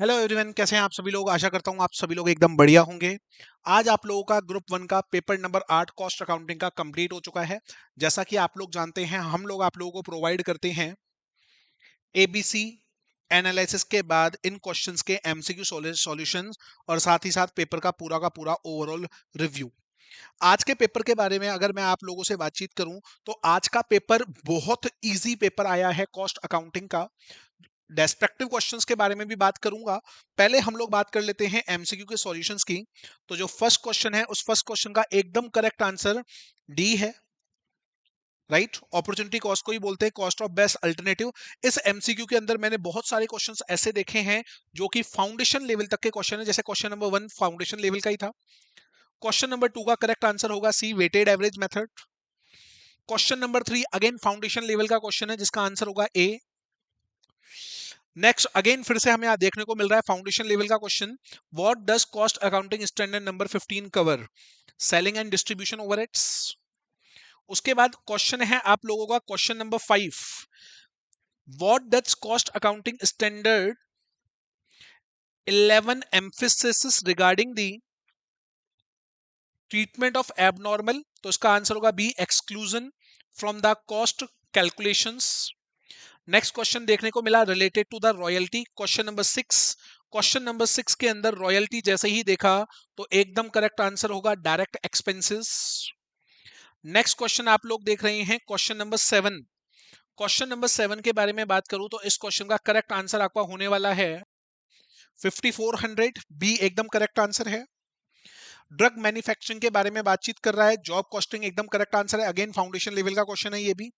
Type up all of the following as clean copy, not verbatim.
Hello everyone, कैसे हैं आप सभी लोग। आशा करता हूं आप सभी लोग एकदम बढ़िया होंगे। आज आप लोगों का ग्रुप 1 का पेपर नंबर 8 कॉस्ट अकाउंटिंग का कंप्लीट हो चुका है। जैसा कि आप लोग जानते हैं, हम लोग आप लोगों को प्रोवाइड करते हैं एबीसी एनालिसिस के बाद इन क्वेश्चंस के एमसीक्यू सॉल्यूशंस और साथ ही साथ पेपर का पूरा ओवरऑल रिव्यू। आज के पेपर के बारे में अगर मैं आप लोगों से बातचीत करूं तो आज का पेपर बहुत इजी पेपर आया है कॉस्ट अकाउंटिंग का। डेस्ट्रक्टिव क्वेश्चंस के बारे में भी बात करूंगा। पहले हम लोग बात कर लेते हैं एमसीक्यू के सॉल्यूशंस की। तो जो फर्स्ट क्वेश्चन है, उस फर्स्ट क्वेश्चन का एकदम करेक्ट आंसर डी है। राइट, अपॉर्चुनिटी कॉस्ट को ही बोलते हैं कॉस्ट ऑफ बेस्ट अल्टरनेटिव। इस एमसीक्यू के अंदर मैंने बहुत सारे क्वेश्चंस ऐसे देखे हैं जो कि फाउंडेशन लेवल तक के क्वेश्चन है। जैसे क्वेश्चन नंबर 1 फाउंडेशन लेवल का ही था। क्वेश्चन नंबर 2 का करेक्ट आंसर होगा C, weighted average method. Question number 3 again foundation level का क्वेश्चन है जिसका आंसर होगा ए। नेक्स्ट अगेन फिर से हमें यहाँ देखने को मिल रहा है फाउंडेशन लेवल का question. What does cost accounting standard number 15 cover? Selling and distribution overheads. उसके बाद क्वेश्चन है आप लोगों का question number 5। What does cost accounting standard 11 emphasis regarding the treatment of abnormal? तो इसका आंसर होगा B, exclusion from the cost calculations. Next question देखने को मिला related to the royalty, question number 6। Question number 6 के अंदर रॉयल्टी जैसे ही देखा तो एकदम करेक्ट आंसर होगा डायरेक्ट एक्सपेंसेस। नेक्स्ट क्वेश्चन आप लोग देख रहे हैं क्वेश्चन नंबर 7। क्वेश्चन नंबर 7 के बारे में बात करूं तो इस क्वेश्चन का करेक्ट आंसर आपका होने वाला है 5400 बी, एकदम करेक्ट आंसर है। ड्रग मैन्युफैक्चरिंग के बारे में बातचीत कर रहा है, जॉब कॉस्टिंग एकदम करेक्ट आंसर है। अगेन फाउंडेशन लेवल का क्वेश्चन है ये भी।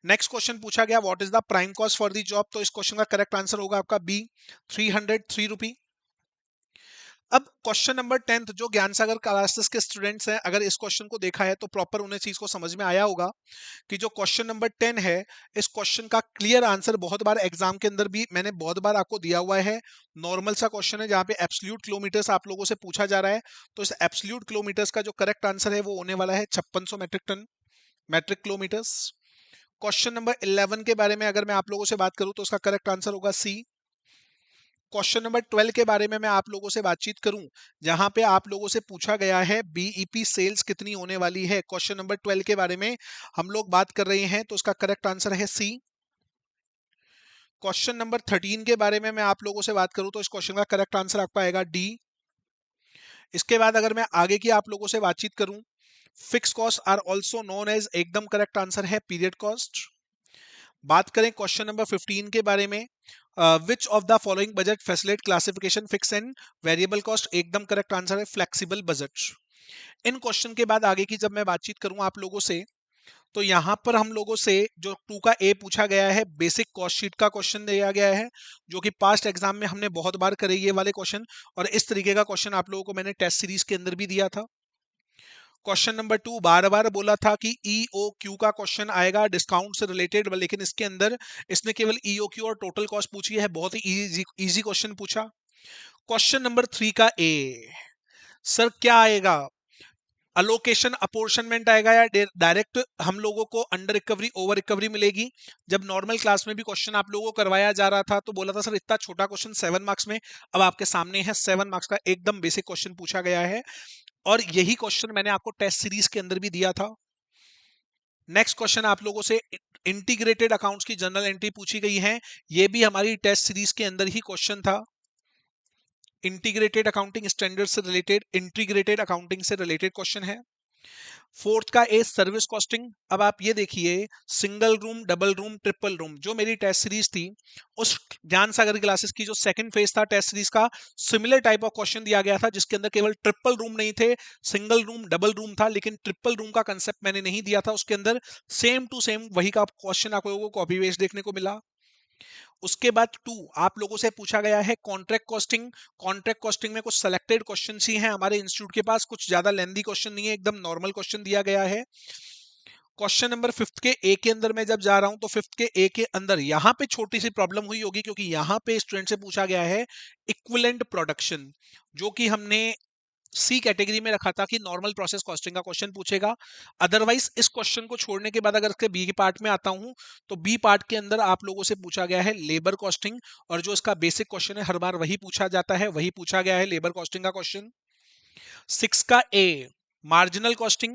नेक्स्ट क्वेश्चन पूछा गया what is the prime cost for the job? तो इस क्वेश्चन का करेक्ट आंसर होगा आपका बी, 303 रुपी। अब क्वेश्चन नंबर 10 जो ज्ञान सागर क्लासेस के स्टूडेंट्स हैं, अगर इस क्वेश्चन को देखा है तो प्रॉपर उन्हें चीज को समझ में आया होगा कि जो क्वेश्चन नंबर 10 है, इस क्वेश्चन का क्लियर आंसर बहुत बार एग्जाम के अंदर भी मैंने बहुत बार आपको दिया हुआ है। नॉर्मल सा क्वेश्चन है जहां पे एब्सोल्यूट किलोमीटर्स आप लोगों से पूछा जा रहा है। तो इस एब्सोल्यूट किलोमीटर्स का जो करेक्ट आंसर है वो होने वाला है 5600 metric ton, metric kilometers. Question number 11 के बारे में अगर मैं आप लोगों से बात करूं तो उसका करेक्ट आंसर होगा सी। क्वेश्चन नंबर 12 के बारे में मैं आप लोगों से बातचीत करूं, जहां पे आप लोगों से पूछा गया है बीईपी सेल्स कितनी होने वाली है, क्वेश्चन नंबर 12 के बारे में हम लोग बात कर रहे हैं तो उसका करेक्ट आंसर है सी। क्वेश्चन नंबर 13 के बारे में मैं आप लोगों से बात करूं तो इस क्वेश्चन का करेक्ट आंसर आपका आएगा डी। इसके बाद अगर मैं आगे की आप लोगों से बातचीत करूं, fix cost are also known as, एकदम करेक्ट आंसर है पीरियड कॉस्ट। बात करें क्वेश्चन नंबर 15 के बारे में, which of the following budget facilitate classification fix and variable cost? एकदम करेक्ट आंसर है फ्लेक्सिबल बजट। इन क्वेश्चन के बाद आगे की जब मैं बातचीत करूं आप लोगों से, तो यहां पर हम लोगों से जो 2 का ए पूछा गया है, बेसिक कॉस्ट शीट का क्वेश्चन दिया गया है, जो कि पास्ट एग्जाम में हमने बहुत बार करे ये वाले क्वेश्चन। और इस तरीके का क्वेश्चन आप लोगों को मैंने टेस्ट सीरीज के अंदर भी दिया था। क्वेश्चन नंबर 2 बार बार बोला था कि ईओक्यू का क्वेश्चन आएगा डिस्काउंट से रिलेटेड, लेकिन इसके अंदर इसने केवल ईओक्यू और टोटल कॉस्ट पूछी है। बहुत ही इजी क्वेश्चन पूछा। क्वेश्चन नंबर 3 का ए, सर क्या आएगा? अलोकेशन अपोर्शनमेंट आएगा या डायरेक्ट हम लोगों को अंडर रिकवरी ओवर रिकवरी मिलेगी? जब नॉर्मल क्लास में भी क्वेश्चन आप लोगों को करवाया जा रहा था तो बोला था सर इतना छोटा क्वेश्चन 7 मार्क्स में। अब आपके सामने है 7 मार्क्स का एकदम बेसिक क्वेश्चन पूछा गया है, और यही क्वेश्चन मैंने आपको टेस्ट सीरीज के अंदर भी दिया था। नेक्स्ट क्वेश्चन आप लोगों से इंटीग्रेटेड अकाउंट्स की जनरल एंट्री पूछी गई है। ये भी हमारी टेस्ट सीरीज के अंदर ही क्वेश्चन था। इंटीग्रेटेड अकाउंटिंग स्टैंडर्ड से रिलेटेड, इंटीग्रेटेड अकाउंटिंग से रिलेटेड क्वेश्चन है। फोर्थ का ए सर्विस कॉस्टिंग। अब आप ये देखिए, single room, double room, triple room, जो मेरी टेस्ट सीरीज थी उस ज्ञान सागर क्लासेस की जो सेकंड फेज था टेस्ट सीरीज का, सिमिलर टाइप ऑफ क्वेश्चन दिया गया था जिसके अंदर केवल ट्रिपल रूम नहीं थे, सिंगल रूम डबल रूम था, लेकिन ट्रिपल रूम का कंसेप्ट मैंने नहीं दिया था उसके अंदर। सेम टू सेम वही का क्वेश्चन आप लोगों को कॉपी पेस्ट देखने को मिला। उसके बाद 2 आप लोगों से पूछा गया है कॉन्ट्रैक्ट कॉस्टिंग। कॉन्ट्रैक्ट कॉस्टिंग में कुछ सेलेक्टेड क्वेश्चन ही हैं हमारे इंस्टीट्यूट के पास, कुछ ज्यादा लेंदी क्वेश्चन नहीं है, एकदम नॉर्मल क्वेश्चन दिया गया है। क्वेश्चन नंबर 5 के ए के अंदर मैं जब जा रहा हूं तो 5 के ए के अंदर यहां पे छोटी सी प्रॉब्लम हुई होगी, क्योंकि यहां पे स्टूडेंट से पूछा गया है इक्विवेलेंट प्रोडक्शन, जो कि हमने सी कैटेगरी में रखा था कि नॉर्मल प्रोसेस कॉस्टिंग का क्वेश्चन पूछेगा। अदरवाइज इस क्वेश्चन को छोड़ने के बाद अगर इसके बी के पार्ट में आता हूं, तो बी पार्ट के अंदर आप लोगों से पूछा गया है लेबर कॉस्टिंग, और जो इसका बेसिक क्वेश्चन है हर बार वही पूछा जाता है, वही पूछा गया है लेबर कॉस्टिंग का क्वेश्चन। 6 का ए मार्जिनल कॉस्टिंग।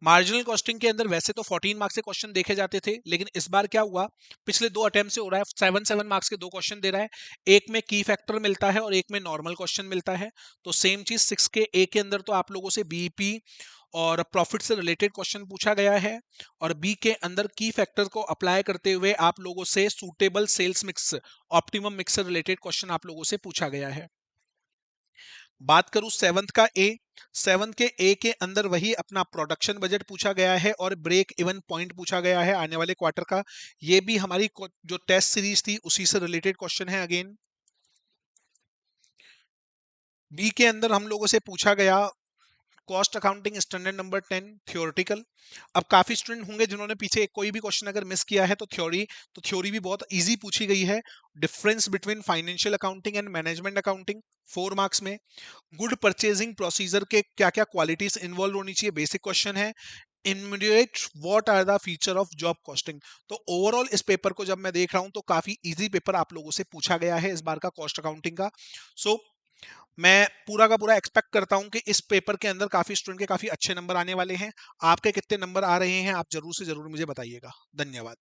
मार्जिनल कॉस्टिंग के अंदर वैसे तो 14 मार्क्स के क्वेश्चन देखे जाते थे, लेकिन इस बार क्या हुआ, पिछले दो अटेम्प्ट से हो रहा है 7 मार्क्स के दो क्वेश्चन दे रहा है, एक में की फैक्टर मिलता है और एक में नॉर्मल क्वेश्चन मिलता है। तो सेम चीज 6 के ए के अंदर तो आप लोगों से बीईपी और प्रॉफिट से रिलेटेड क्वेश्चन पूछा गया है, और बी के अंदर की फैक्टर को अप्लाई करते हुए आप लोगों से suitable sales mix, optimum mix से रिलेटेड क्वेश्चन आप लोगों से पूछा गया है। बात करूं सेवंथ का ए, सेवंथ के ए के अंदर वही अपना प्रोडक्शन बजट पूछा गया है और ब्रेक इवन पॉइंट पूछा गया है आने वाले क्वार्टर का। ये भी हमारी जो टेस्ट सीरीज थी उसी से रिलेटेड क्वेश्चन है अगेन। बी के अंदर हम लोगों से पूछा गया cost accounting standard number 10 theoretical. अब काफी स्टूडेंट होंगे जिन्होंने पीछे कोई भी क्वेश्चन अगर मिस किया है, तो थ्योरी भी बहुत इजी पूछी गई है। Difference between financial accounting and management accounting 4 marks में। गुड परचेजिंग प्रोसीजर के क्या क्या क्वालिटीज इन्वॉल्व होनी चाहिए, बेसिक क्वेश्चन है। इनमिडिएट what are the feature of job costing. तो ओवरऑल इस पेपर को जब मैं देख रहा हूं तो काफी इजी पेपर आप लोगों से पूछा गया है इस बार का कॉस्ट अकाउंटिंग का। सो मैं पूरा का पूरा एक्सपेक्ट करता हूं कि इस पेपर के अंदर काफी स्टूडेंट के काफी अच्छे नंबर आने वाले हैं। आपके कितने नंबर आ रहे हैं आप जरूर से जरूर मुझे बताइएगा। धन्यवाद।